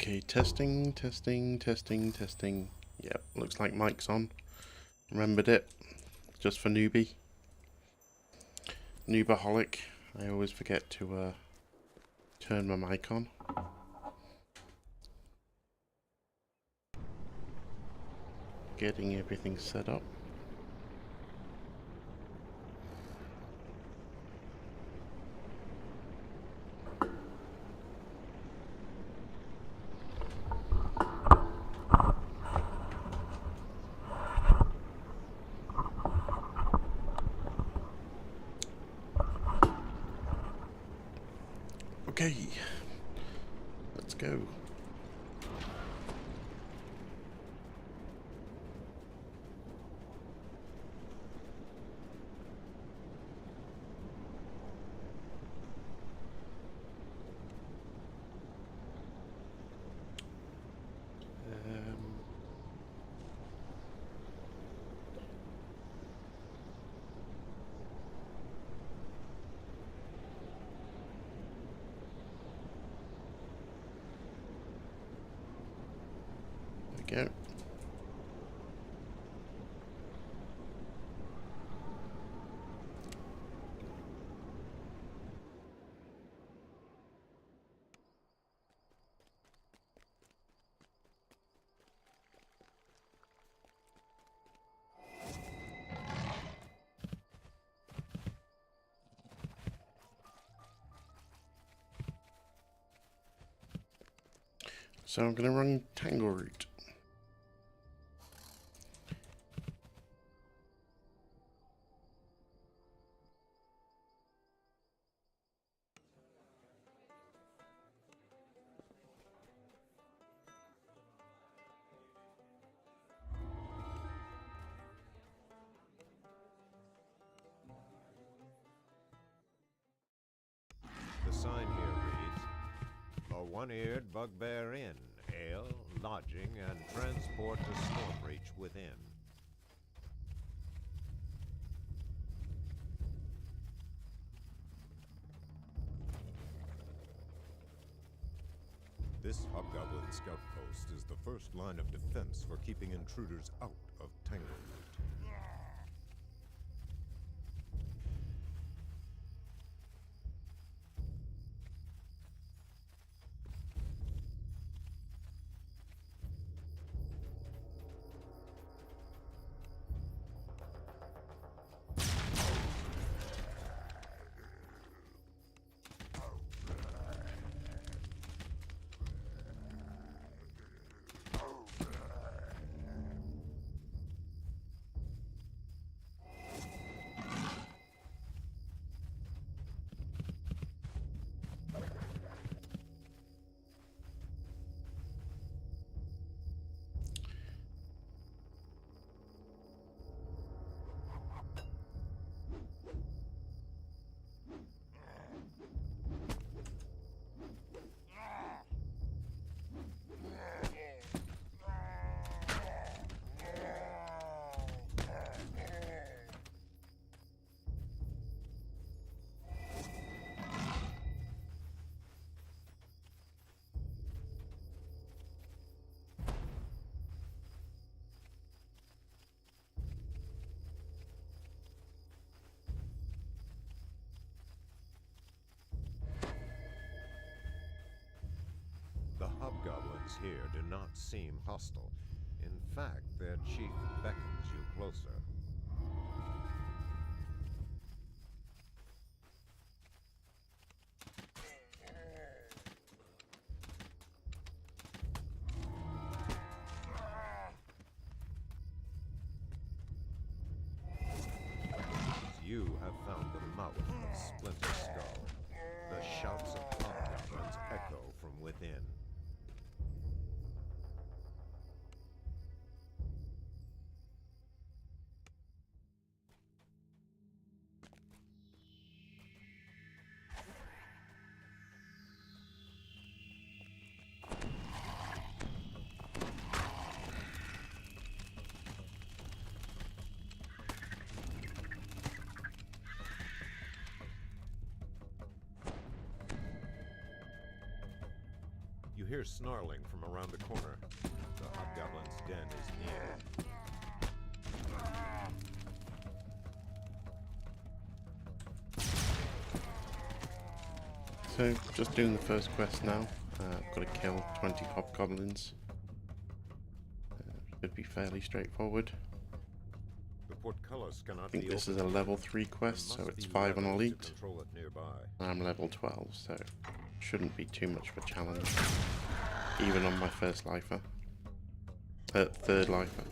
Okay, testing, testing, testing, testing. Yep, looks like mic's on. Remembered it. Just for newbie. Noobaholic. I always forget to turn my mic on. Getting everything set up. Okay, let's go. There we go. So I'm going to run Tangleroot. The sign here reads, "A one-eared bugbear inn, ale, lodging, and transport to Stormreach within." This Hobgoblin scout post is the first line of defense for keeping intruders out of Tangleroot. The Hobgoblins here do not seem hostile. In fact, their chief beckons you closer. You have found the mouth of Splinter Skull. The shouts of Hobgoblins echo from within. hear snarling from around the corner. The hobgoblin's den is near. So, just doing the first quest now. I've got to kill 20 hobgoblins. Should be fairly straightforward. The portcullis cannot I think be this is a opened. level 3 quest, There so must it's be 5 on levers to elite. control it nearby. I'm level 12, so shouldn't be too much of a challenge. Even on my first lifer. Third lifer.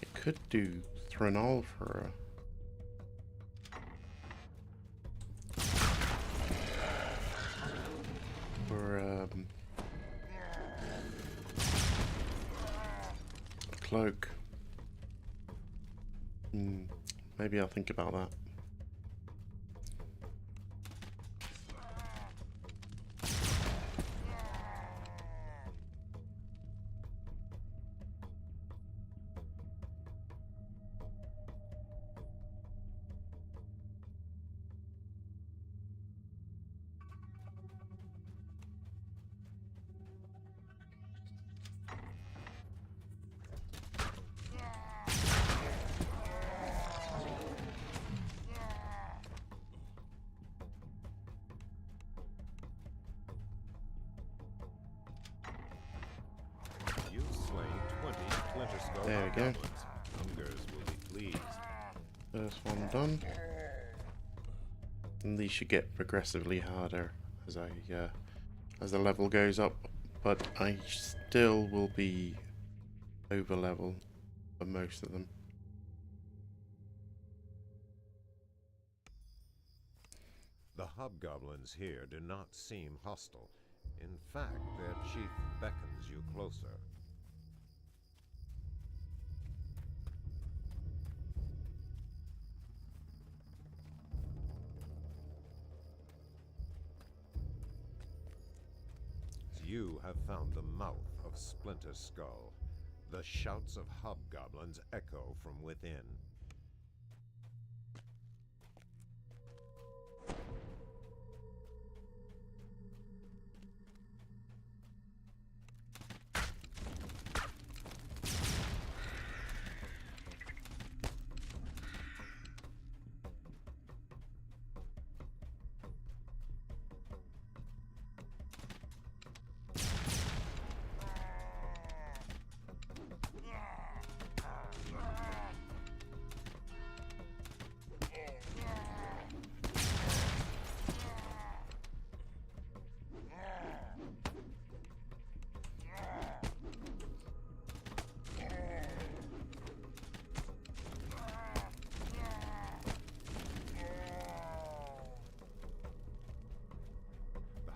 It could do Thranol for a cloak. Maybe I'll think about that. You've slain 20 Splinter Skull There we go. hobgoblins. Hungers will be pleased. First one done. And these should get progressively harder as as the level goes up, but I still will be over level for most of them. The hobgoblins here do not seem hostile. In fact, their chief beckons you closer. You have found the mouth of Splinter Skull. The shouts of hobgoblins echo from within.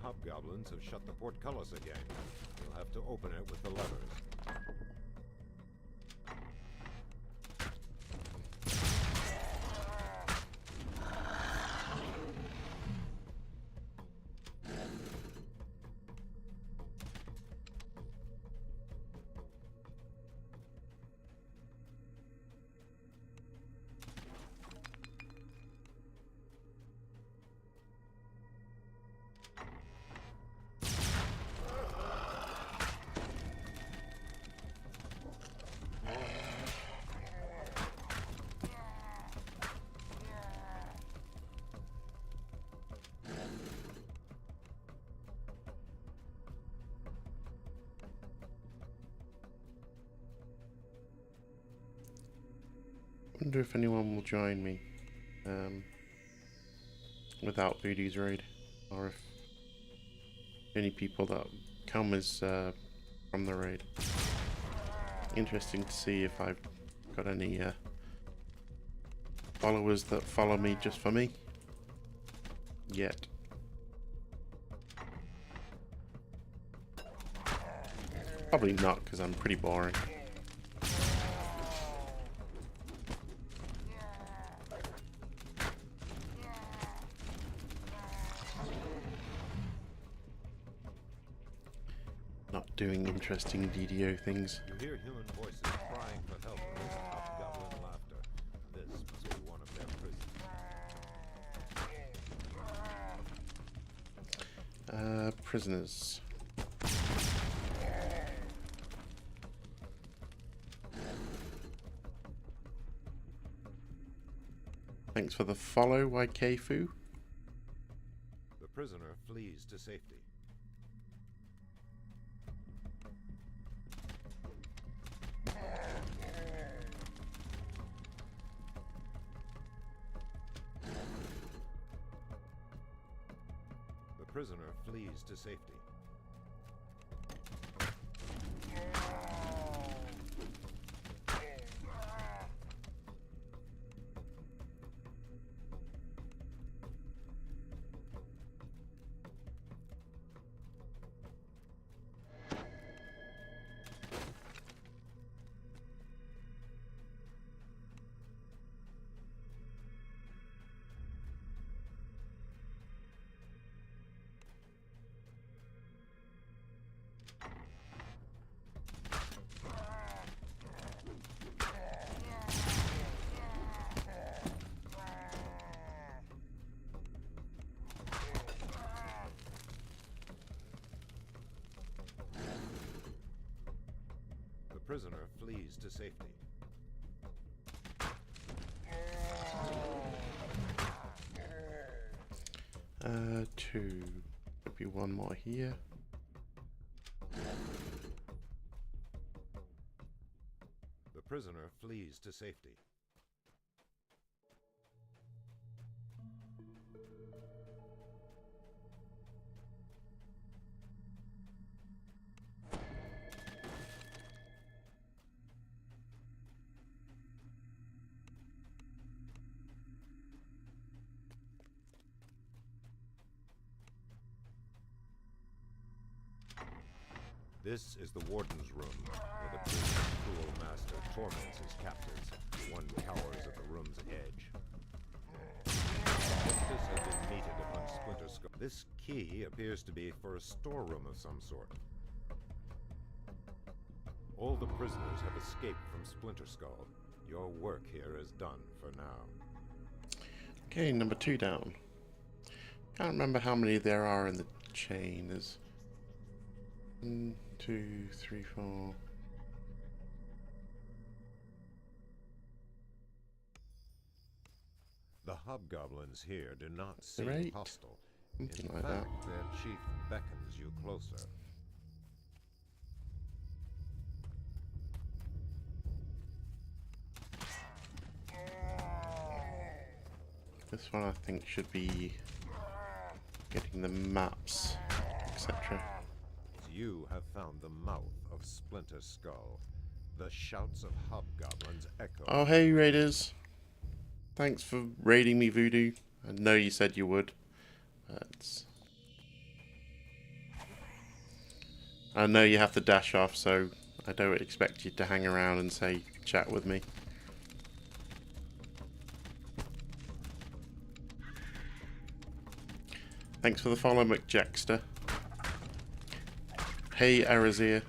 Hobgoblins have shut the portcullis again. You'll have to open it with the levers. I wonder if anyone will join me without Voodoo's raid, or if any people that come is from the raid. Interesting to see if I've got any followers that follow me just for me yet. Probably not, because I'm pretty boring. Not doing interesting DDO things. You hear human voices crying for help amidst hobgoblin laughter. This must be one of their prisons. Prisoners. Thanks for the follow, Waikefu. The prisoner flees to safety. The prisoner flees to safety. The prisoner flees to safety. Two. Could be one more here. The prisoner flees to safety. This is the warden's room, where the prison's cruel master torments his captives. One cowers at the room's edge. Justice has been meted upon Splinter Skull. This key appears to be for a storeroom of some sort. All the prisoners have escaped from Splinter Skull. Your work here is done for now. Okay, number 2 down. Can't remember how many there are in the chain. There's 1, 2, 3, 4. The hobgoblins here do not seem 8. hostile. Something In like fact, that. their chief beckons you closer. This one I think should be getting the maps, etc. You have found the mouth of Splinter Skull. The shouts of hobgoblins echo. Oh, hey Raiders. Thanks for raiding me, Voodoo. I know you said you would. But I know you have to dash off, so I don't expect you to hang around and say, chat with me. Thanks for the follow, McJackster. Hey, Arazir.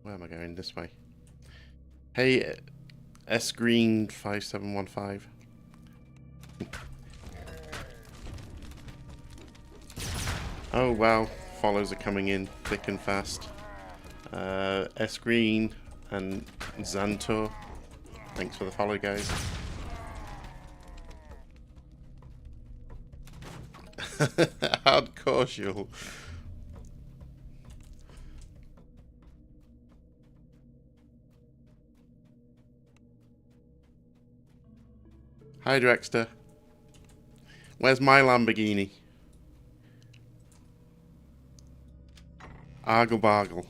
Where am I going? This way. Hey, S Green 5715. Oh wow, follows are coming in thick and fast. S Green and Xantor. Thanks for the follow, guys. Hardcore Shul. Hi, Drexter. Where's my Lamborghini? Argle Bargle.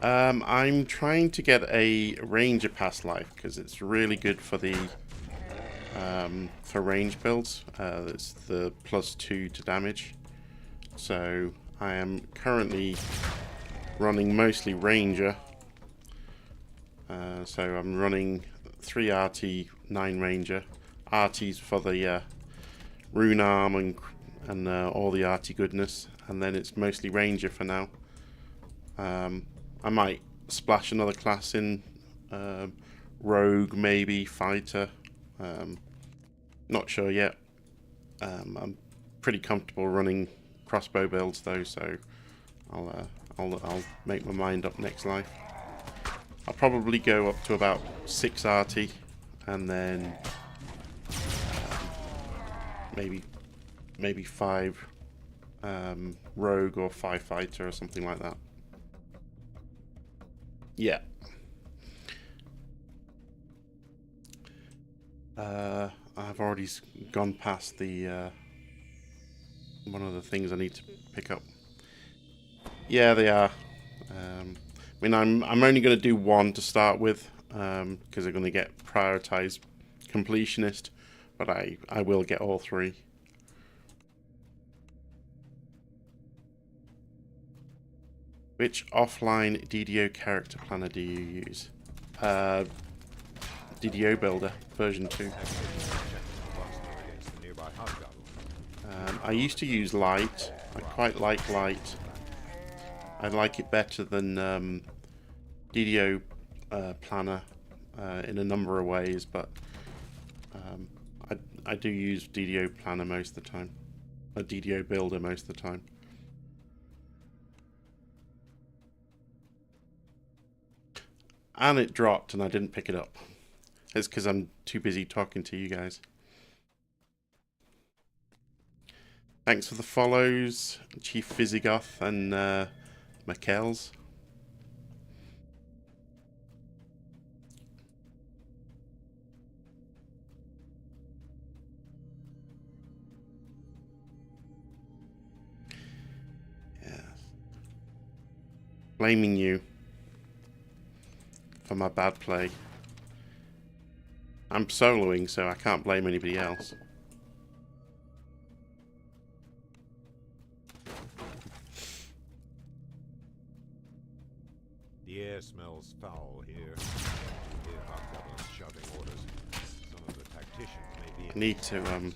I'm trying to get a Ranger Pass Life because it's really good for the for range builds. It's the +2 to damage. So I am currently running mostly Ranger. So I'm running 3 RT, 9 Ranger. RT's for the rune arm and all the RT goodness, and then it's mostly Ranger for now. I might splash another class in, Rogue maybe, Fighter. Not sure yet. I'm pretty comfortable running crossbow builds though, so I'll make my mind up next life. I'll probably go up to about 6 RT and then maybe 5 Rogue or 5 Fighter or something like that. Yeah. I've already gone past the one of the things I need to pick up. Yeah, they are. I mean, I'm only going to do one to start with because they're going to get prioritized completionist, but I will get all 3. Which offline DDO character planner do you use? DDO Builder version 2. I used to use Light. I quite like Light. I like it better than DDO Planner in a number of ways, but I do use DDO Planner most of the time. A DDO Builder most of the time. And it dropped and I didn't pick it up. It's because I'm too busy talking to you guys. Thanks for the follows, Chief Visigoth and Michaels. Yes. Blaming you for my bad play. I'm soloing, so I can't blame anybody else. The air smells foul here. You hear hobgoblins shouting orders. Some of the tacticians may be... I need to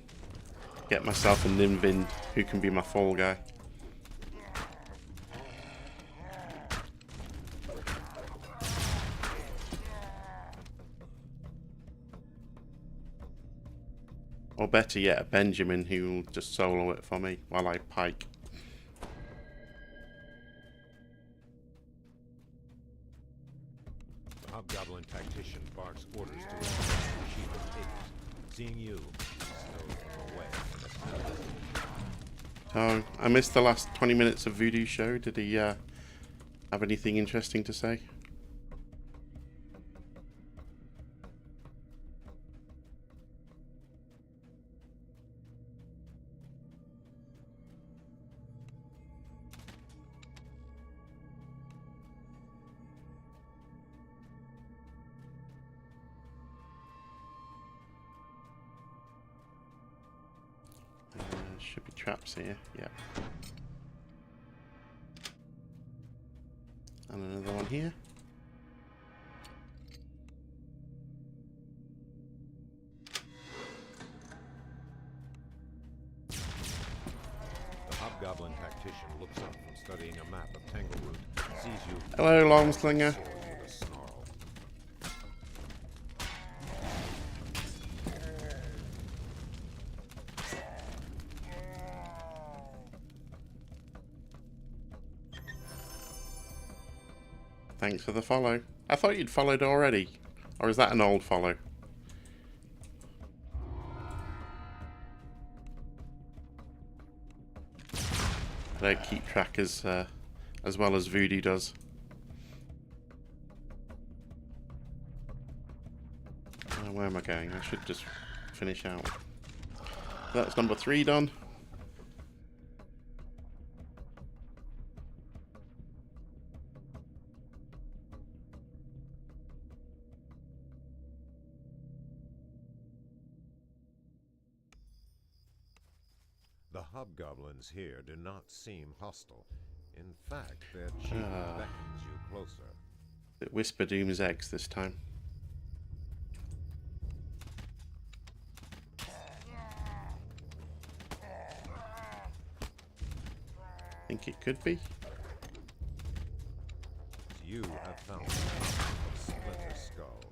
get myself a Nimvin who can be my fall guy. Or better yet, a Benjamin who will just solo it for me while I pike. The hobgoblin tactician barks orders to his sheep of pigs. Seeing you, snows them away. Oh, I missed the last 20 minutes of Voodoo's show. Did he have anything interesting to say? Should be traps here, yeah. And another one here. The hobgoblin tactician looks up from studying a map of Tangleroot, sees you... Hello, Longslinger. With a snarl. Thanks for the follow. I thought you'd followed already. Or is that an old follow? I don't keep track as well as Voodoo does. Where am I going? I should just finish out. That's number 3 done. The hobgoblins here do not seem hostile. In fact, their chief beckons you closer. It Whisper Doom's eggs this time. Think it could be. You have found the Splinter Skull.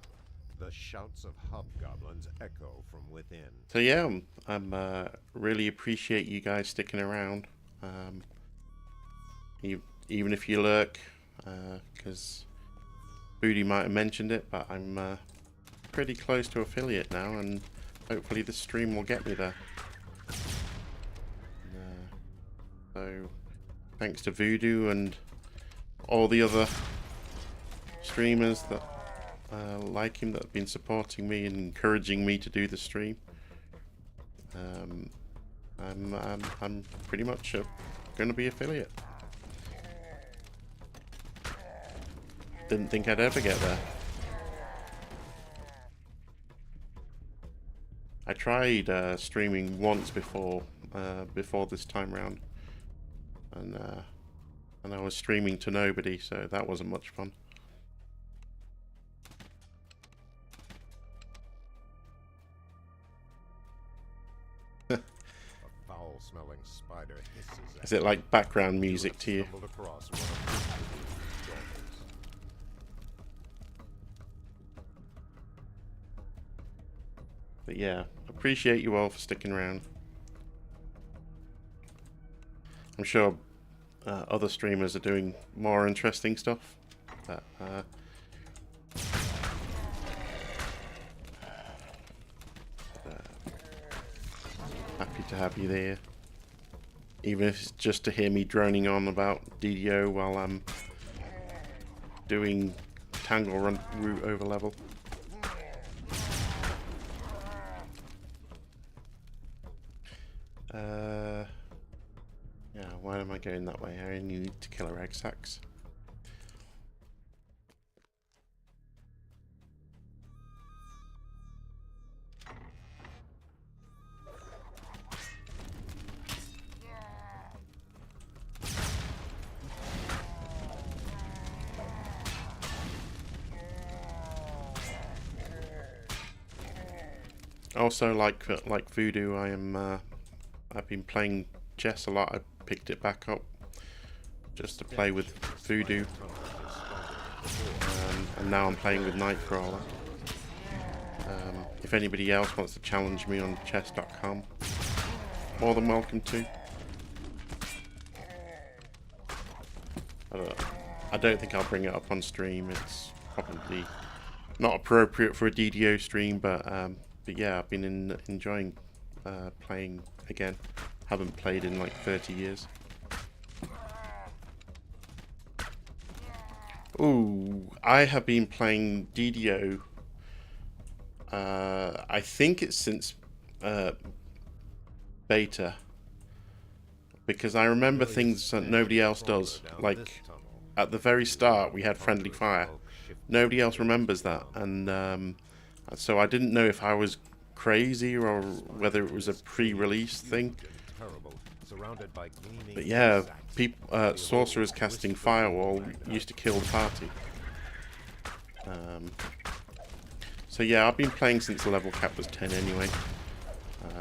The shouts of hobgoblins echo from within. So yeah, I'm really appreciate you guys sticking around. Even if you lurk, because Booty might have mentioned it, but I'm pretty close to affiliate now, and hopefully this stream will get me there. So thanks to Voodoo and all the other streamers that like him, that have been supporting me and encouraging me to do the stream. I'm pretty much going to be affiliate. Didn't think I'd ever get there. I tried streaming once before this time round, and I was streaming to nobody, so that wasn't much fun. A foul-smelling spider hisses at Is it like background music to you? stumbled across one of the doors. But yeah, appreciate you all for sticking around. I'm sure other streamers are doing more interesting stuff, but happy to have you there. Even if it's just to hear me droning on about DDO while I'm doing Tangleroot Overlevel. Yeah, why am I going that way? I only need to kill her egg sacs. Also, like Voodoo, I've been playing chess a lot. I picked it back up just to play with Voodoo, and now I'm playing with Nightcrawler. If anybody else wants to challenge me on chess.com, more than welcome to. I don't think I'll bring it up on stream. It's probably not appropriate for a DDO stream, but yeah, I've been enjoying playing again. Haven't played in like 30 years. Ooh, I have been playing DDO. I think it's since beta, because I remember things that nobody else does. Like at the very start, we had friendly fire. Nobody else remembers that, and so I didn't know if I was crazy or whether it was a pre-release thing. But yeah, sorcerers casting firewall used to kill the party. So yeah, I've been playing since the level cap was 10 anyway.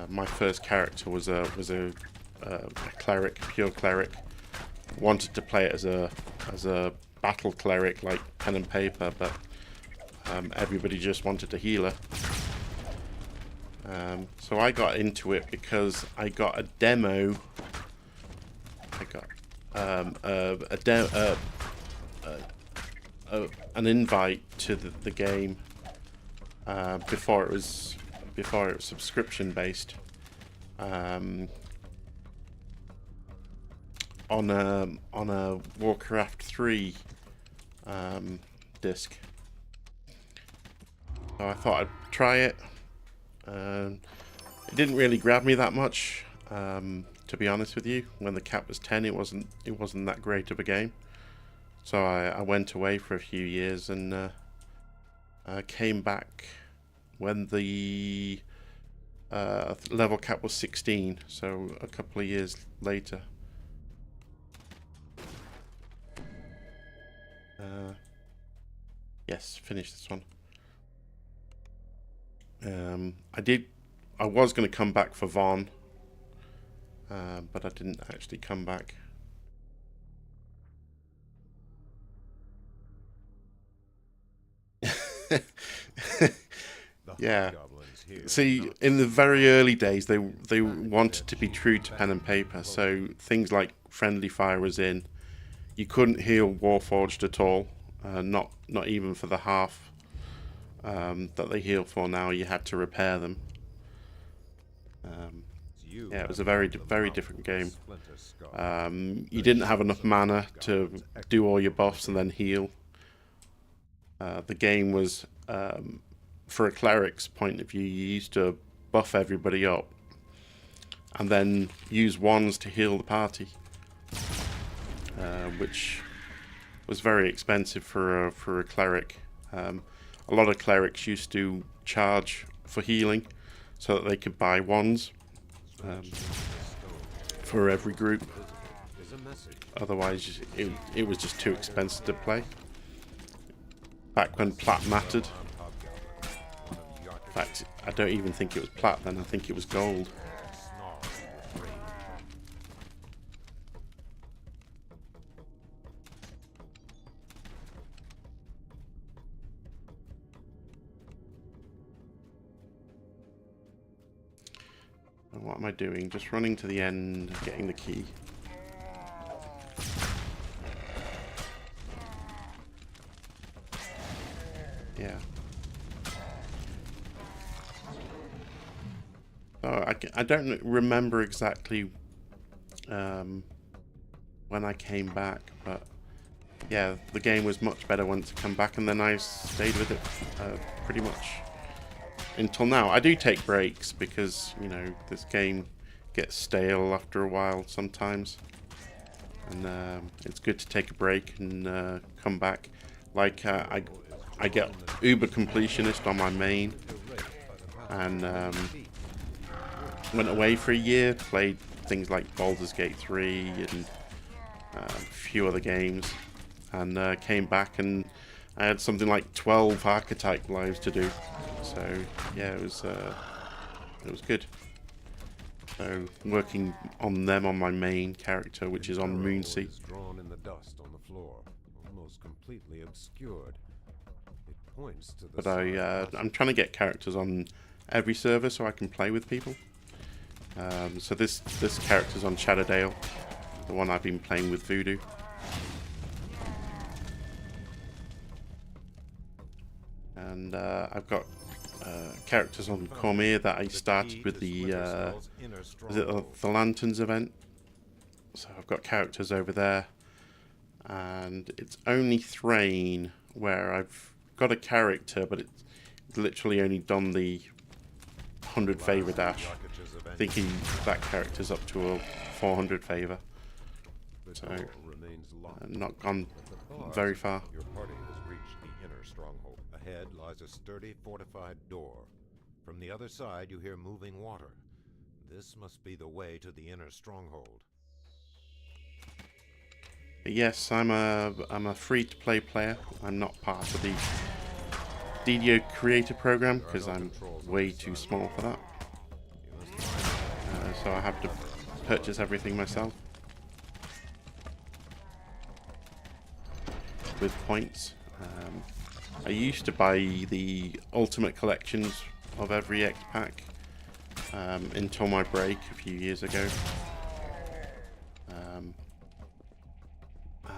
My first character was a cleric, pure cleric. Wanted to play it as a battle cleric, like pen and paper, but everybody just wanted a healer. So I got into it because I got a demo. I got an invite to the game before it was subscription based. On a Warcraft 3 disc. So I thought I'd try it. It didn't really grab me that much, to be honest with you. When the cap was 10, it wasn't that great of a game. So I went away for a few years and came back when the level cap was 16, so a couple of years later. Yes, finish this one. I was going to come back for Vaughn, but I didn't actually come back. Yeah. See, in the very early days, they wanted to be true to pen and paper, so things like friendly fire was in. You couldn't heal Warforged at all, not even for the half that they heal for now. You had to repair them. Yeah, it was a very different game. You didn't have enough mana to do all your buffs and then heal. The game was, for a cleric's point of view, you used to buff everybody up and then use wands to heal the party, which was very expensive for a cleric. A lot of clerics used to charge for healing so that they could buy wands for every group. Otherwise, it was just too expensive to play. Back when plat mattered. In fact, I don't even think it was plat then, I think it was gold. And what am I doing? Just running to the end, getting the key. Yeah. So I don't remember exactly when I came back, but yeah, the game was much better once I come back, and then I stayed with it pretty much until now. I do take breaks because, you know, this game gets stale after a while sometimes, and it's good to take a break and come back. Like I get uber completionist on my main, and went away for a year, played things like Baldur's Gate 3 and a few other games, and came back and I had something like 12 archetype lives to do. So yeah, it was good. So working on them on my main character, which is on Moonsea. Drawn in the dust on the floor, almost completely obscured. It points to the But I'm trying to get characters on every server so I can play with people. So this character's on Shadowdale, the one I've been playing with Voodoo. And I've got characters on Cormier that I started with the the Lanterns event. So I've got characters over there, and it's only Thrain where I've got a character, but it's literally only done the 100 favor dash. Thinking that character's up to a 400 favor, so not gone very far. Your party has reached the inner stronghold. Ahead lies a sturdy, fortified door. From the other side, you hear moving water. This must be the way to the inner stronghold. Yes, I'm a free-to-play player. I'm not part of the DDO creator program because I'm way too small for that. So I have to purchase everything myself with points. I used to buy the ultimate collections of every X pack until my break a few years ago,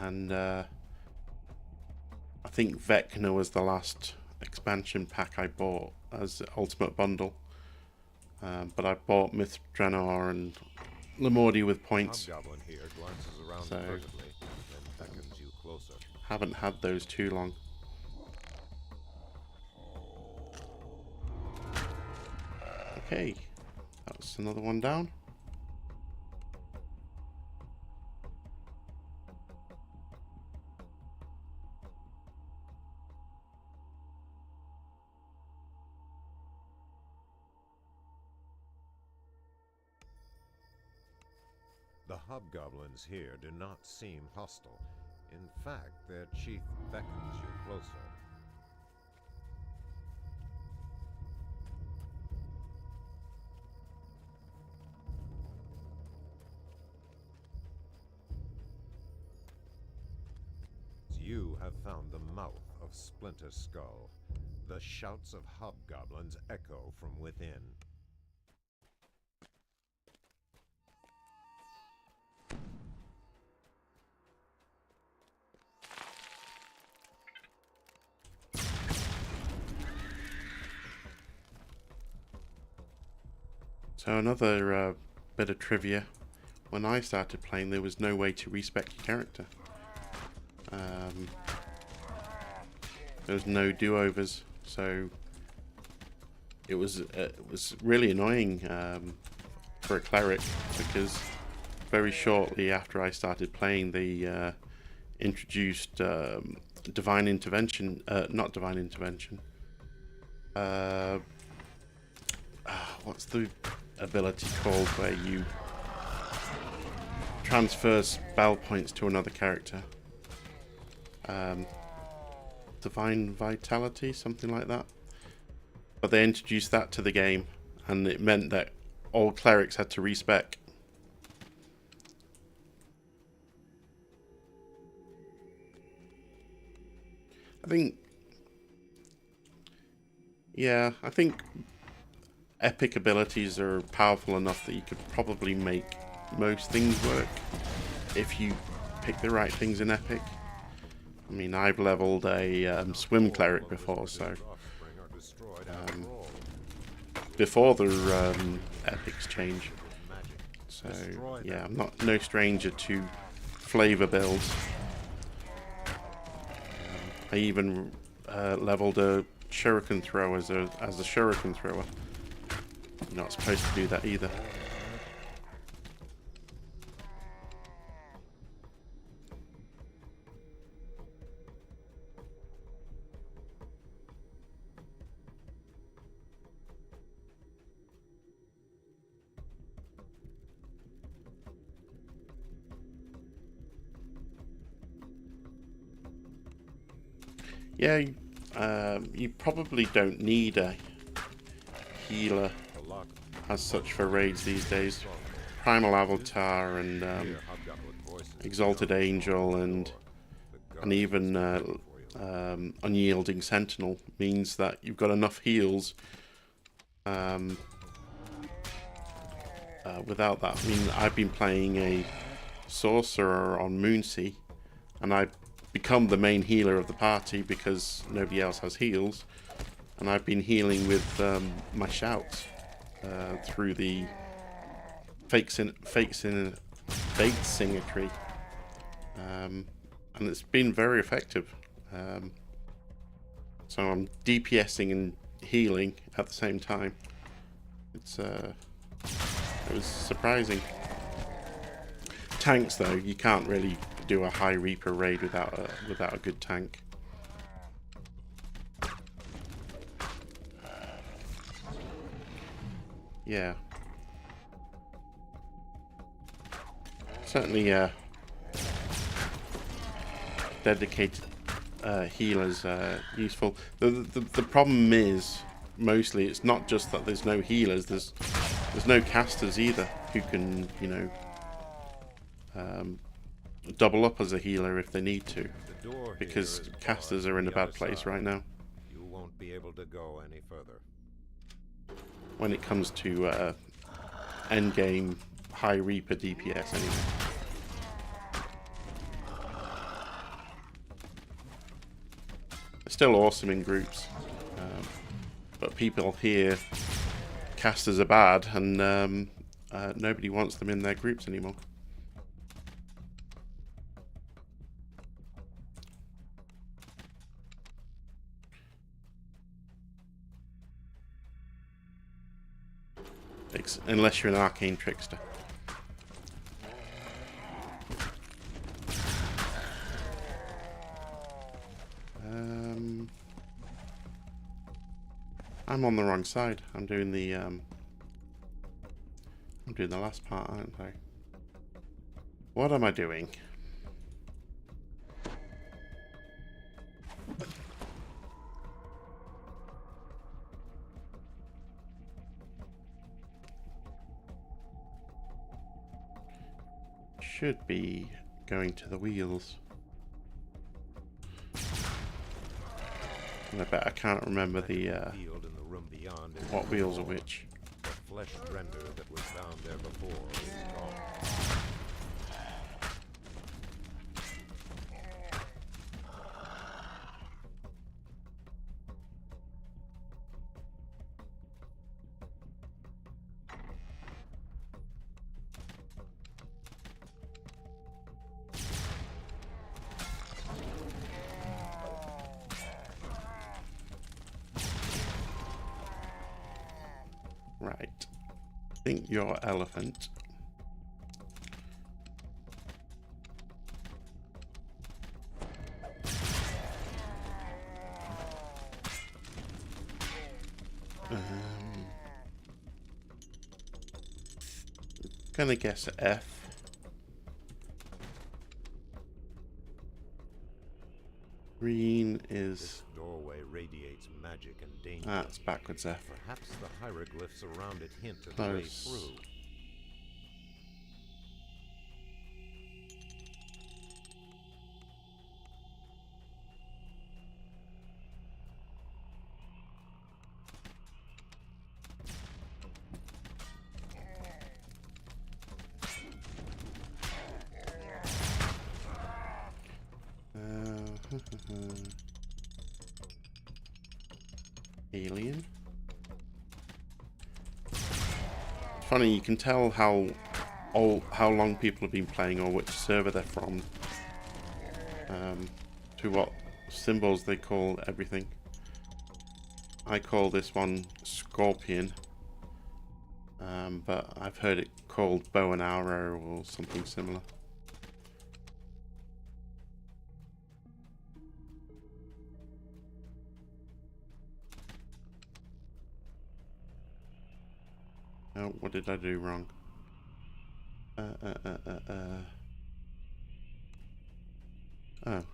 and I think Vecna was the last expansion pack I bought as ultimate bundle. But I bought Myth Draenor and Lemordia with points, so haven't had those too long. Okay, that's another one down. The hobgoblins here do not seem hostile. In fact, their chief beckons you closer. You have found the mouth of Splinter Skull. The shouts of hobgoblins echo from within. So another bit of trivia. When I started playing, there was no way to respec your character. There was no do-overs, so it was really annoying for a cleric, because very shortly after I started playing, they introduced divine intervention, not divine intervention. What's the ability called where you transfer spell points to another character? Divine Vitality, something like that. But they introduced that to the game, and it meant that all clerics had to respec. I think epic abilities are powerful enough that you could probably make most things work if you pick the right things in epic. I mean, I've leveled a swim cleric before, so before the epics change. So yeah, I'm no stranger to flavor builds. I even leveled a shuriken thrower as a shuriken thrower. You're not supposed to do that either. Yeah, you probably don't need a healer as such for raids these days. Primal Avatar and Exalted Angel and even Unyielding Sentinel means that you've got enough heals. Without that, I mean, I've been playing a sorcerer on Moonsea, and I've become the main healer of the party because nobody else has heals, and I've been healing with my shouts through the fake singer tree, and it's been very effective. So I'm DPSing and healing at the same time. It was surprising. Tanks, though, you can't really do a high Reaper raid without a good tank. Yeah. Certainly dedicated healers useful. The problem is, mostly, it's not just that there's no healers, there's no casters either who can, you know, double up as a healer if they need to, because casters are in a bad place right now. You won't be able to go any further. When it comes to endgame high Reaper DPS anyway. It's still awesome in groups, but people here casters are bad, and nobody wants them in their groups anymore. Unless you're an arcane trickster. I'm on the wrong side. I'm doing the last part, aren't I? What am I doing? Should be going to the wheels. And I bet I can't remember the what wheels are which. The flesh render that was found there before is gone. Right. I think you're elephant. Gonna guess F. Green is... This doorway radiates magic and danger. That's backwards F. Perhaps the hieroglyphs around it hint at the way through. Alien. Funny, you can tell how long people have been playing or which server they're from, to what symbols they call everything. I call this one Scorpion, but I've heard it called bow and arrow or something similar. Oh, what did I do wrong? Oh,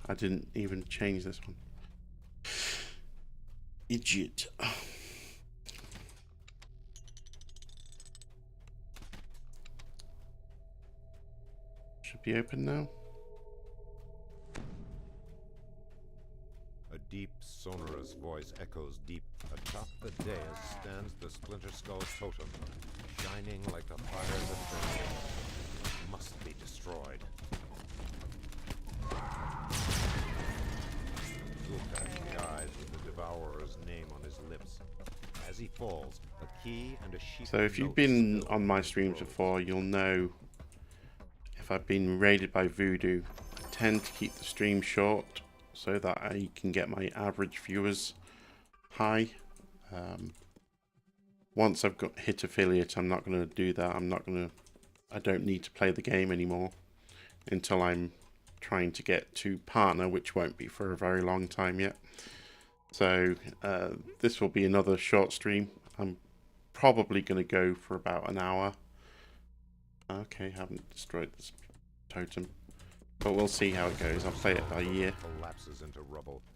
I didn't even change this one. Idiot. Should be open now. A deep, sonorous voice echoes deep. Atop the dais stands the Splinter Skull totem, shining like the fire that burns it. It must be destroyed. Zul'Tak dies with the Devourer's name on his lips. As he falls, a key and a sheet. So if you've been on my streams before, you'll know if I've been raided by Voodoo, I tend to keep the stream short so that I can get my average viewers high. Once I've got hit affiliate, I'm not going to do that. I don't need to play the game anymore until I'm trying to get to partner, which won't be for a very long time yet. So this will be another short stream. I'm probably going to go for about an hour. Okay, haven't destroyed this totem. But we'll see how it goes. I'll play it by year.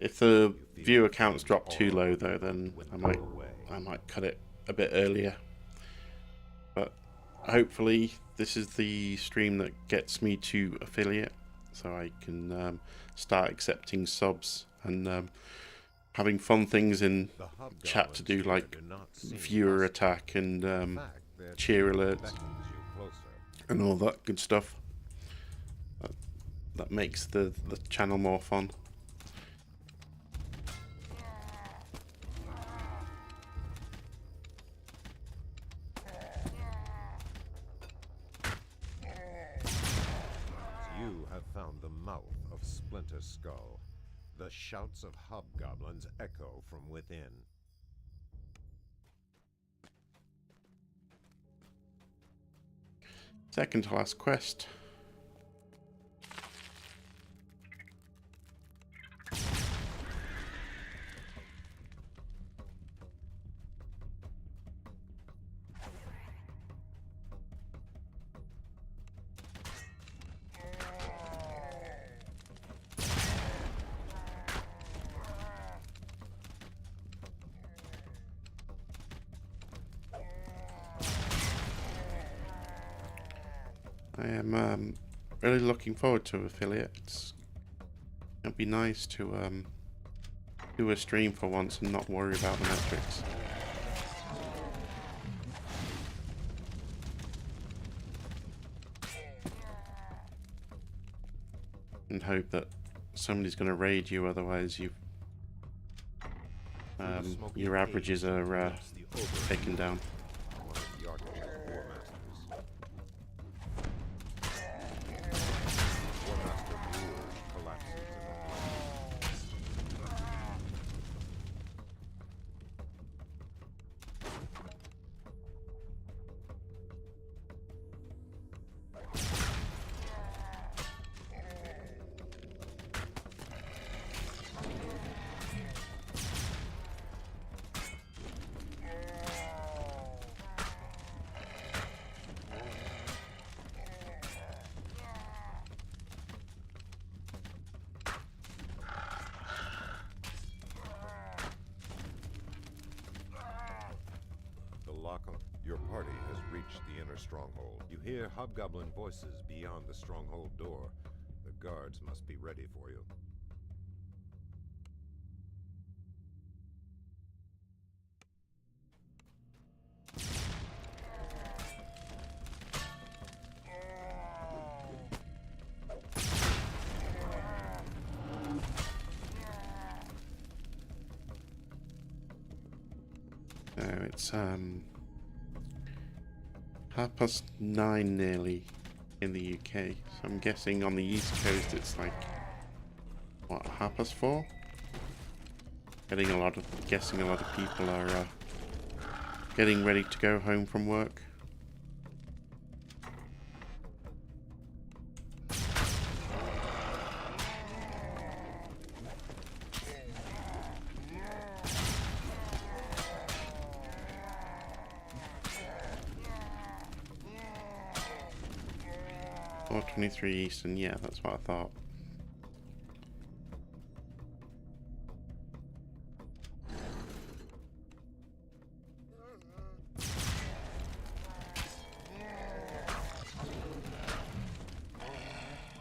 If the viewer counts drop too low though, then I might cut it a bit earlier. But hopefully this is the stream that gets me to affiliate, so I can start accepting subs and having fun things in chat to do, like viewer attack and cheer alerts and all that good stuff. That makes the channel more fun. You have found the mouth of Splinter Skull. The shouts of hobgoblins echo from within. Second to last quest. I am really looking forward to affiliates. It'd be nice to do a stream for once and not worry about the metrics. And hope that somebody's going to raid you, otherwise your averages are taken down. Your party has reached the inner stronghold. You hear hobgoblin voices beyond the stronghold door. The guards must be ready for you. So it's 9:30 nearly in the UK. So I'm guessing on the East Coast it's like, what, 4:30? Guessing a lot of people are getting ready to go home from work. Or 23 Eastern, yeah, that's what I thought.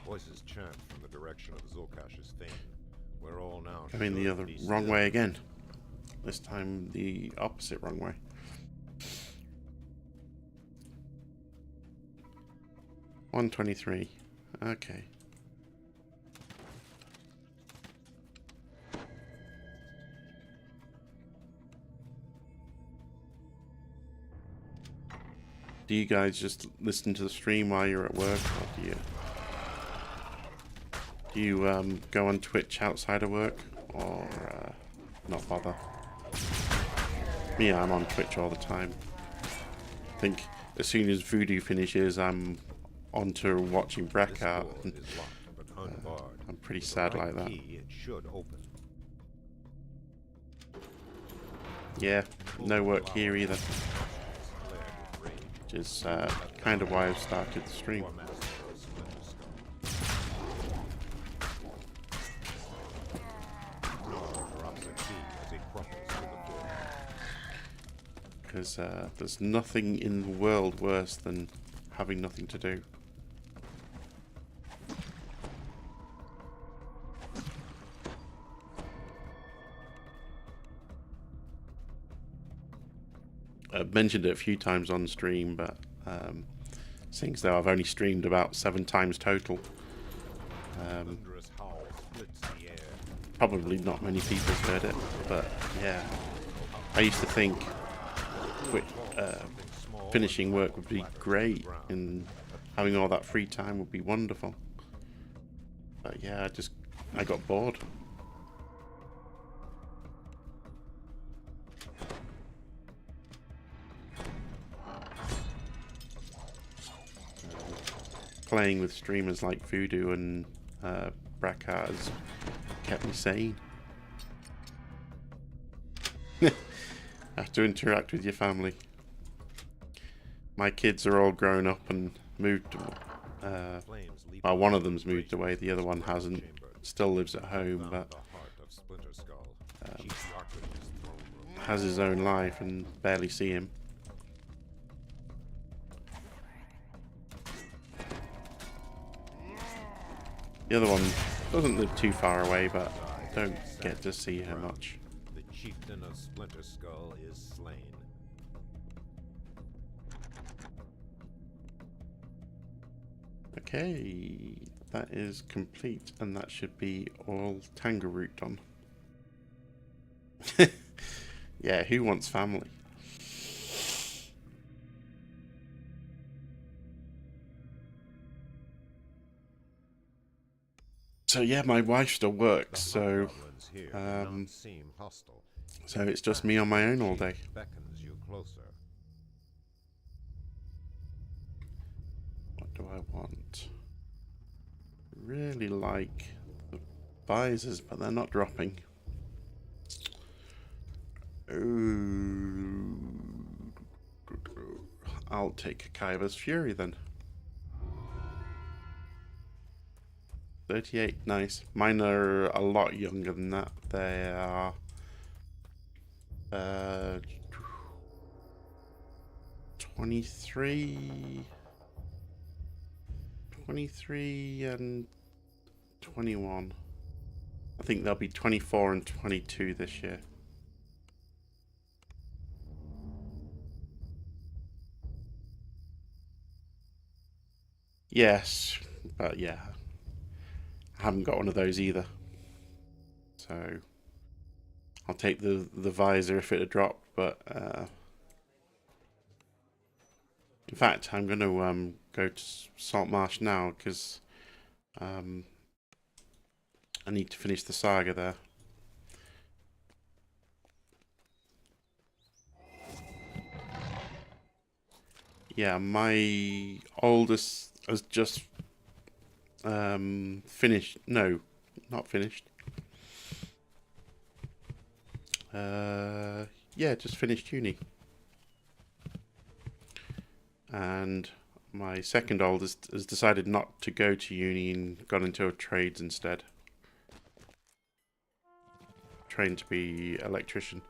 Voices chant from the direction of Zulkash's fane. We're all now Going the other wrong way again. This time the opposite wrong way. $123. Okay. Do you guys just listen to the stream while you're at work, or do you go on Twitch outside of work, or not bother? Me, I'm on Twitch all the time. I think as soon as Voodoo finishes, I'm onto watching Brackart. I'm pretty sad like that. Yeah, no work here either. Which is kind of why I've started the stream. Because there's nothing in the world worse than having nothing to do. I've mentioned it a few times on stream, but seeing as though I've only streamed about 7 times total, probably not many people have heard it, but yeah, I used to think finishing work would be great and having all that free time would be wonderful, but yeah, I got bored. Playing with streamers like Voodoo and Brackart has kept me sane. Have to interact with your family. My kids are all grown up and moved. Well, one of them's moved away, the other one hasn't. Still lives at home, but has his own life and barely see him. The other one doesn't live too far away, but don't get to see her much. The chieftain of Splinter Skull is slain. Okay, that is complete, and that should be all Tangleroot done. Yeah, who wants family? So yeah, my wife still works, so so it's just me on my own all day. Beckons you closer. What do I want? Really like the visors, but they're not dropping. Ooh. I'll take Kaiba's Fury then. 38, nice. Mine are a lot younger than that. They are 23 and 21. I think they'll be 24 and 22 this year. Yes, but yeah, I haven't got one of those either. So I'll take the visor if it had dropped, but in fact, I'm going to go to Saltmarsh now because I need to finish the saga there. Yeah, my oldest has just finished. No, not finished. Yeah, just finished uni. And my second oldest has decided not to go to uni and gone into trades instead. Trained to be electrician.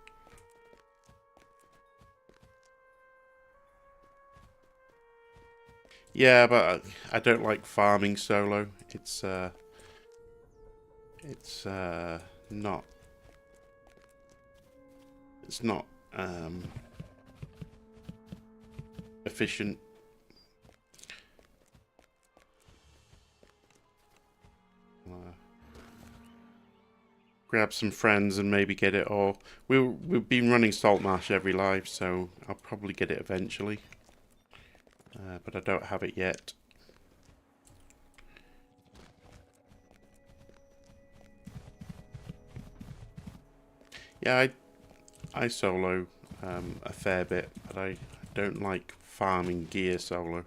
Yeah, but I don't like farming solo. It's not. It's not efficient. Grab some friends and maybe get it all. We've been running Saltmarsh every live, so I'll probably get it eventually. But I don't have it yet. Yeah, I solo a fair bit, but I don't like farming gear solo.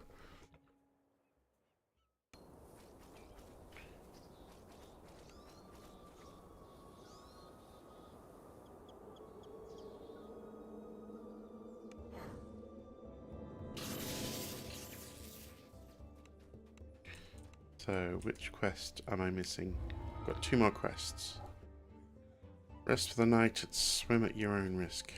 So, which quest am I missing? Got 2 more quests. Rest for the night and swim at your own risk.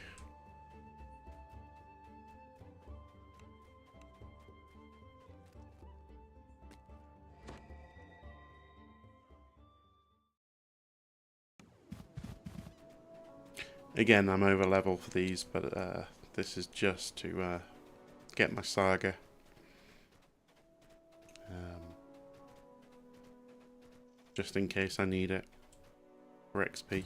Again, I'm over level for these, but this is just to get my saga. Just in case I need it for XP.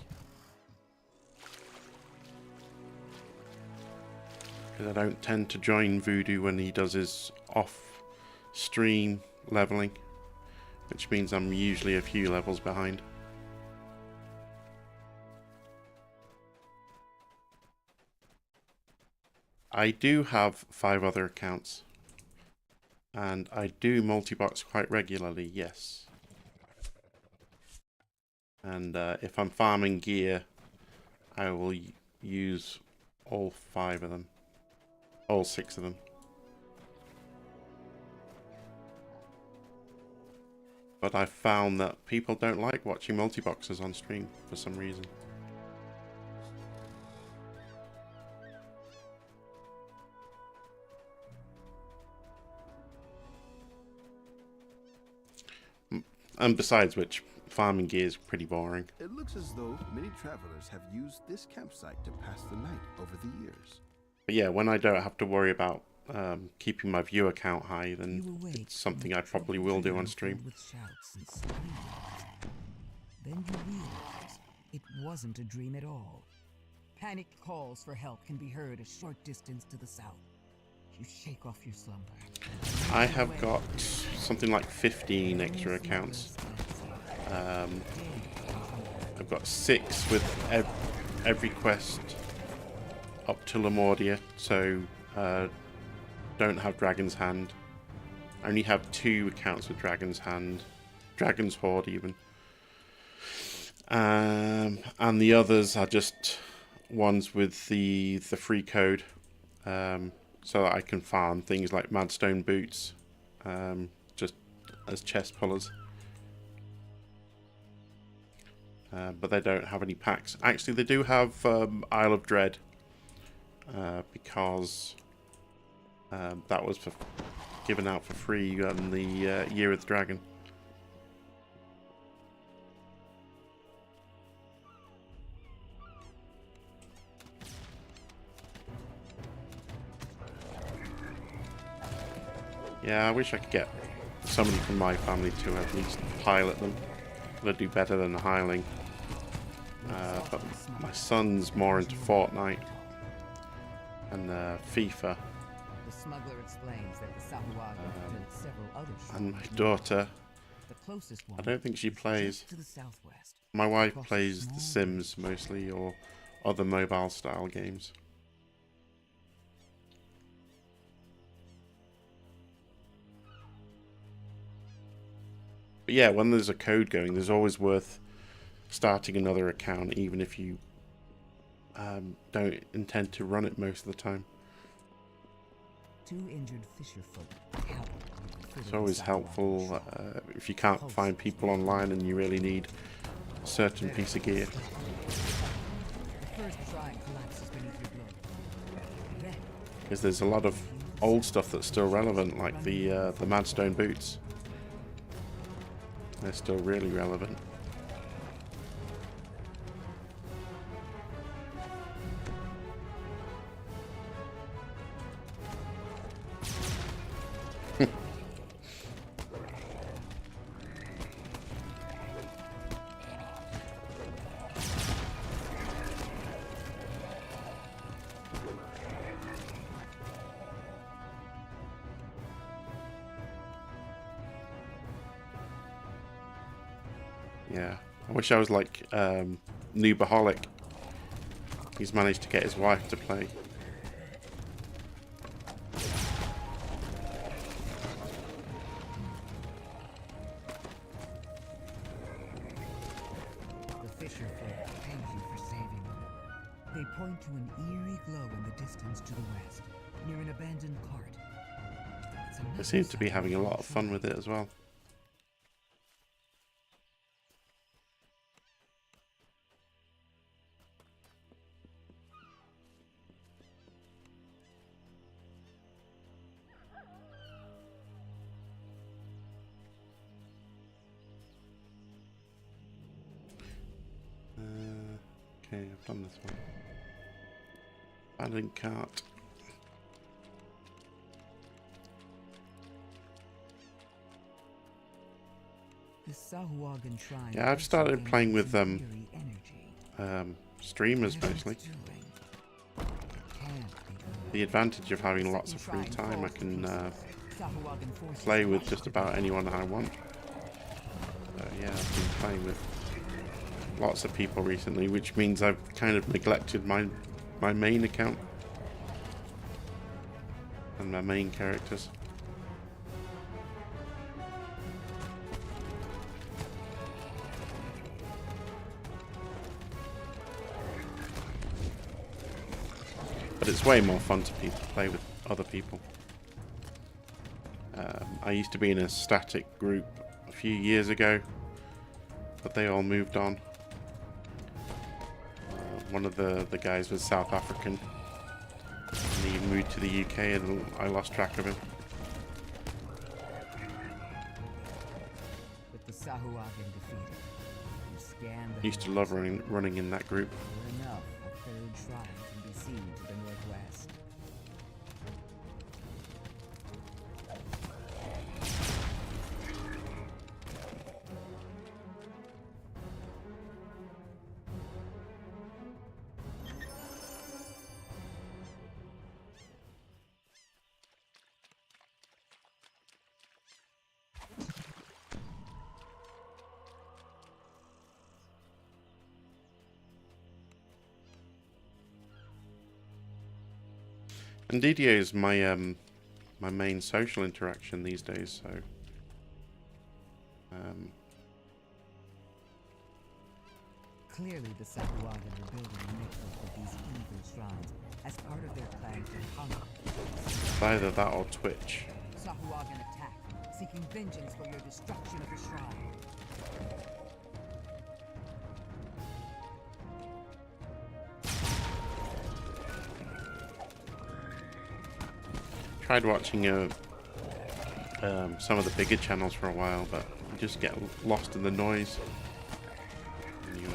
Because I don't tend to join Voodoo when he does his off-stream leveling, which means I'm usually a few levels behind. I do have 5 other accounts, and I do multi-box quite regularly, yes. And if I'm farming gear, I will use all 5 of them. All 6 of them. But I've found that people don't like watching multi-boxes on stream for some reason. And besides which, farming gear is pretty boring. It looks as though many travelers have used this campsite to pass the night over the years. But yeah, when I don't have to worry about keeping my viewer count high, then it's something I probably will do on stream. Then you realize it wasn't a dream at all. Panicked calls for help can be heard a short distance to the south. You shake off your slumber. I have got something like 15 extra accounts. I've got 6 with every quest up to Lamordia, so don't have Dragon's Hand. I only have 2 accounts with Dragon's Hand, Dragon's Horde even. And the others are just ones with the free code, so that I can farm things like Madstone Boots, just as chest pullers. But they don't have any packs. Actually, they do have Isle of Dread, because that was given out for free on the Year of the Dragon. Yeah, I wish I could get somebody from my family to at least pilot them. They'd do better than the Hireling. But my son's more into Fortnite and FIFA. The smuggler explains that the Sahuagin built several other And my daughter, the closest one I don't think she is plays. just to the southwest. My wife plays The Sims mostly, or other mobile style games. But yeah, when there's a code going, there's always worth starting another account, even if you don't intend to run it most of the time. 2 injured fisherfolk help. It's always helpful if you can't find people online and you really need a certain piece of gear. The first strike collapses beneath your blow. Then Because there's a lot of old stuff that's still relevant, like the Madstone Boots. They're still really relevant. Yeah, I wish I was like Noobaholic. He's managed to get his wife to play. the fisherfolk thank you for saving them. They point to an eerie glow in the distance to the west, near an abandoned cart. It's They another seem to be sign having a of lot of fun with it as well. Okay, I've done this one. Abandoned cart. The Sahuagin shrine. Yeah, I've started playing with eerie energy. streamers Whatever it's mostly. doing, can't be good. The advantage of having lots of free time, I can Sahuagin forces play with rush just to about the anyone I want. So yeah, I've been playing with lots of people recently, which means I've kind of neglected my main account and my main characters. But it's way more fun to play with other people. I used to be in a static group a few years ago, but they all moved on. One of the guys was South African, and he moved to the UK, and I lost track of him. With the Sahuagin defeated. You scan the Used to love running in that group. Sure enough, a third shrine can be seen to the northwest. And DDO is my my main social interaction these days, so Clearly, the Sahuagin are building a network of these evil shrines as part of their plan to hunger. it's either that or Twitch. Sahuagin attack, seeking vengeance for your destruction of the shrine. Tried watching some of the bigger channels for a while, but you just get lost in the noise. And you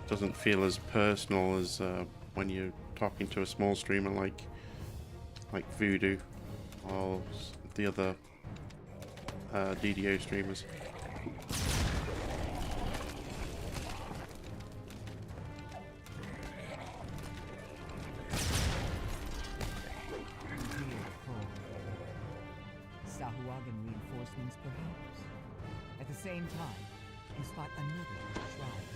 doesn't feel as personal as when you're talking to a small streamer like Voodoo or the other DDO streamers. Sahuagin reinforcements perhaps. At the same time, you spot another shrine.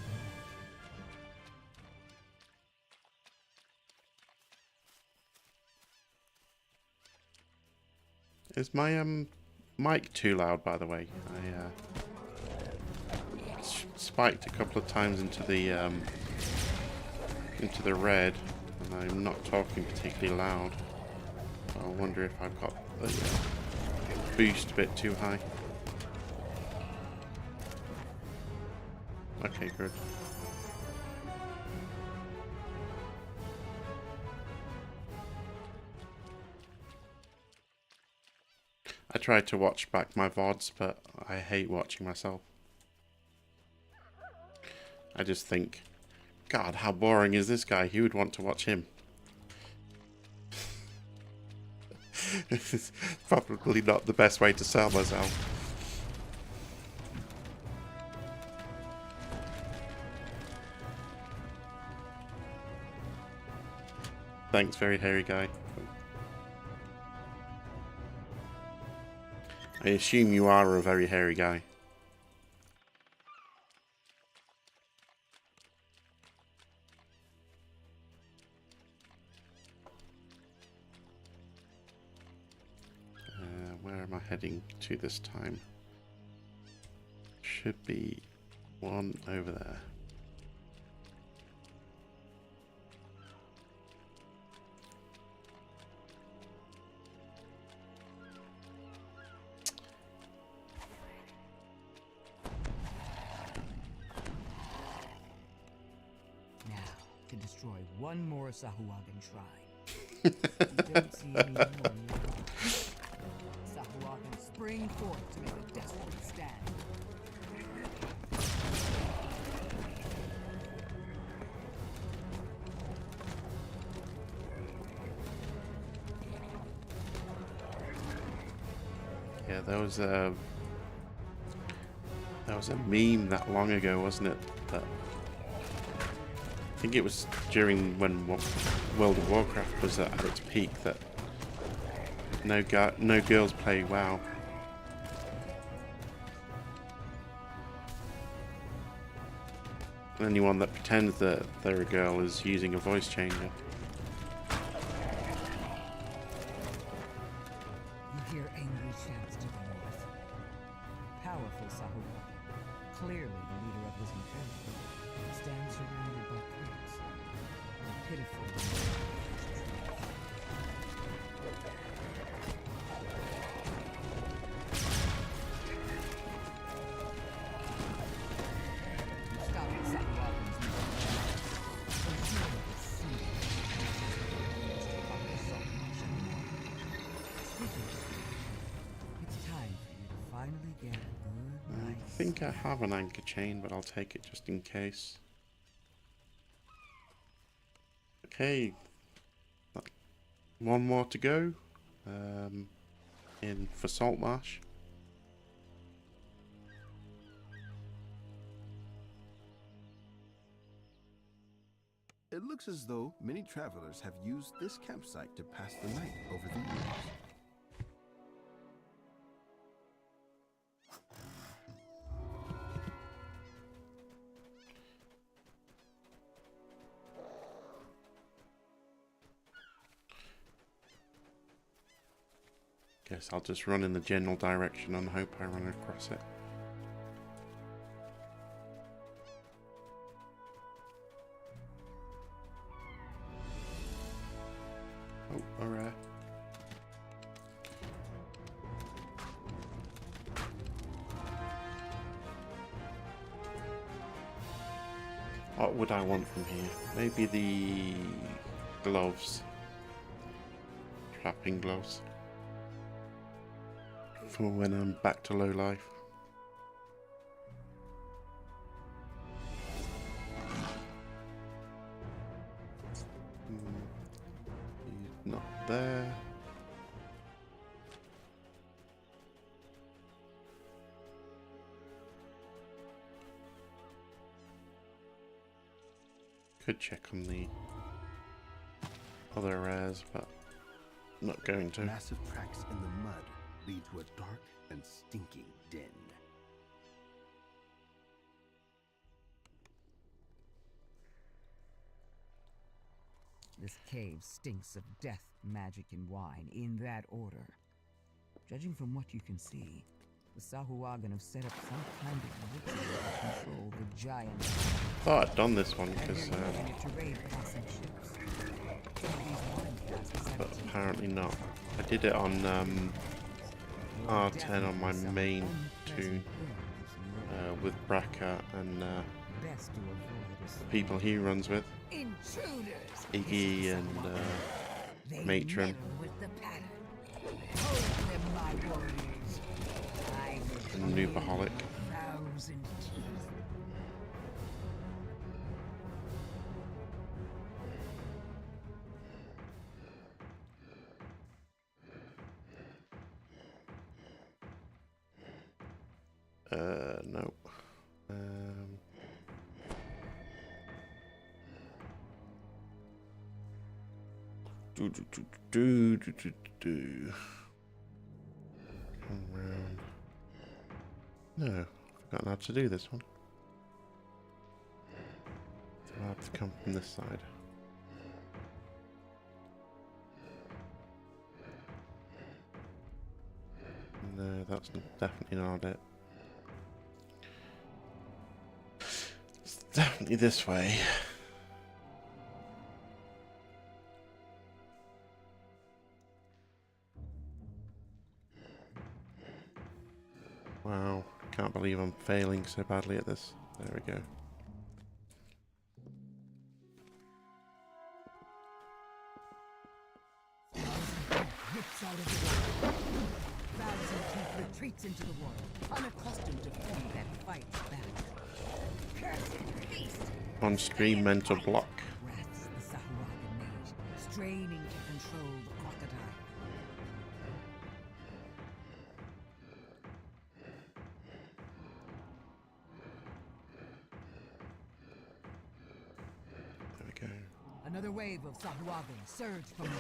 Is my mic too loud, by the way? I spiked a couple of times into the red, and I'm not talking particularly loud. I wonder if I've got the boost a bit too high. Okay, good. I try to watch back my VODs, but I hate watching myself. I just think, God, how boring is this guy? Who would want to watch him? It's probably not the best way to sell myself. Thanks, very hairy guy. I assume you are a very hairy guy. Where am I heading to this time? Should be one over there. Now, to destroy one more Sahuagin shrine. You don't see anyone now. Sahuagin spring forth to make a desperate stand. Yeah, there was a meme that long ago, wasn't it? That I think it was during when World of Warcraft was at its peak, that no girls play WoW. And anyone that pretends that they're a girl is using a voice changer. You hear angry shouts to the north. Powerful Sahuagin, clearly the leader of this inferno, stands surrounded by critics. A pitiful stop the Sahuagin's Speaking of, it's time finally get a good I night's think I have an anchor chain, but I'll take it just in case. Okay, one more to go. In for Saltmarsh. It looks as though many travelers have used this campsite to pass the night over the years. Guess I'll just run in the general direction and hope I run across it. Oh, a rare. What would I want from here? Maybe the gloves. Trapping gloves. For when I'm back to low life. He's not there. Could check on the other rares, but not going to. Massive tracks in the mud lead to a dark and stinking den. This cave stinks of death, magic, and wine, in that order. Judging from what you can see, the Sahuagin have set up some kind of ritual to control the giant. Thought I'd done this one And because, they're using it to raid passing ships. Some of these wine casks have but apparently not. I did it on R10 on my main tune with Braca and best to avoid the people he runs with, intruders. Iggy and They Matron. meddle with the pattern. Hold them, my warriors. I will And Noobaholic. 1,000 teeth. No. Do. Come round. No, I've forgotten how to do this one. So I have to come from this side. No, that's definitely not it. It's definitely this way. Wow, can't believe I'm failing so badly at this. There we go. Rips out of the water. 1,000 teeth retreats into the water, unaccustomed to combat fights back. Cursed beast! On stream mental block. Wraths the Sahuagin mage, straining to control the crocodile. There we go. Another wave of Sahuagin surged from the water.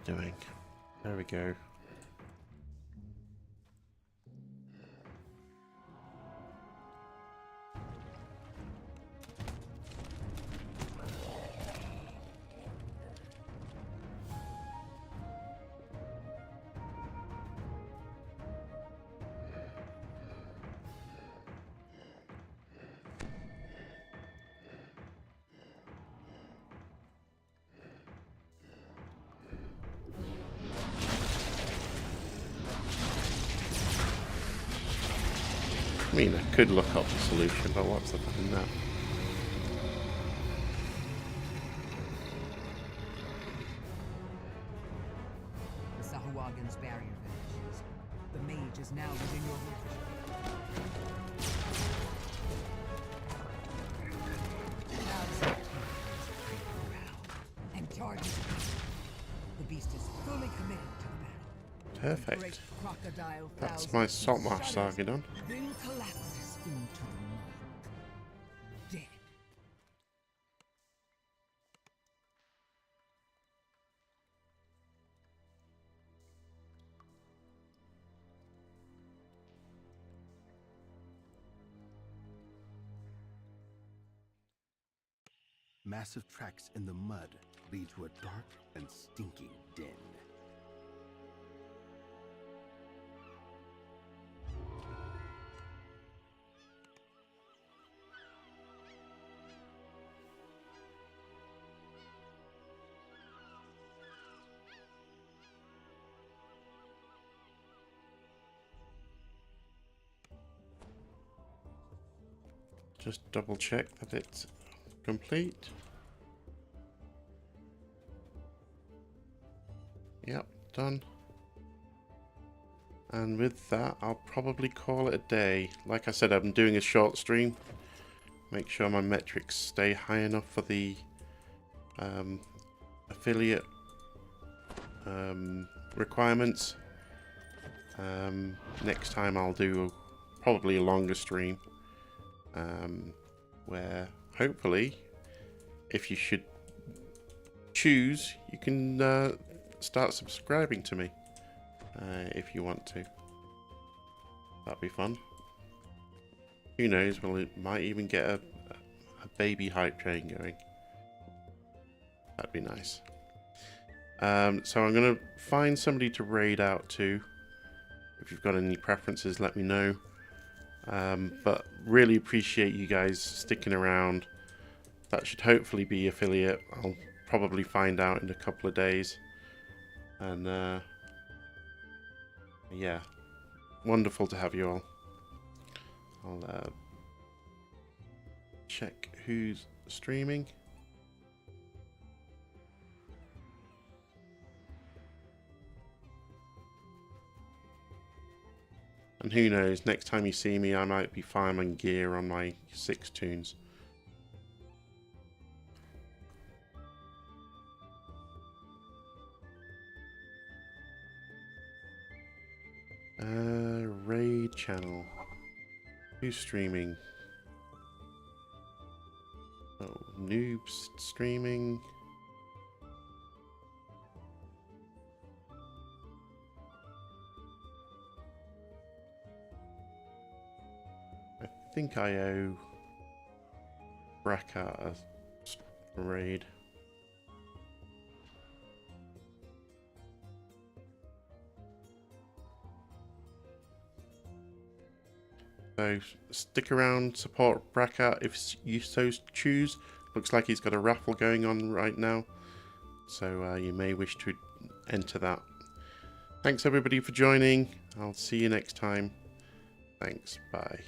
it doing? There we go. I mean, I could look up the solution, but what's the point in that? The Sahuagin's barrier vanishes. The mage is now within your reach. Now and charges. The beast is fully committed to the battle. Perfect. Great crocodile That's thousand my salt marsh shudders, saga done. then collapses into the mud. Dead. Massive tracks in the mud lead to a dark and stinking den. Just double check that it's complete. Yep, done. And with that, I'll probably call it a day. Like I said, I'm doing a short stream. Make sure my metrics stay high enough for the affiliate requirements. Next time I'll do probably a longer stream. Where hopefully, if you should choose, you can start subscribing to me if you want to. That'd be fun. Who knows, well, it might even get a baby hype train going. That'd be nice. So I'm going to find somebody to raid out to. If you've got any preferences, let me know. But really appreciate you guys sticking around. That should hopefully be affiliate. I'll probably find out in a couple of days. And yeah, wonderful to have you all. I'll check who's streaming. And who knows, next time you see me, I might be farming gear on my 6 tunes. Raid channel. Who's streaming? Oh, noobs streaming. I think I owe Brackart a raid. So stick around, support Brackart if you so choose. Looks like he's got a raffle going on right now, so you may wish to enter that. Thanks everybody for joining. I'll see you next time. Thanks, bye.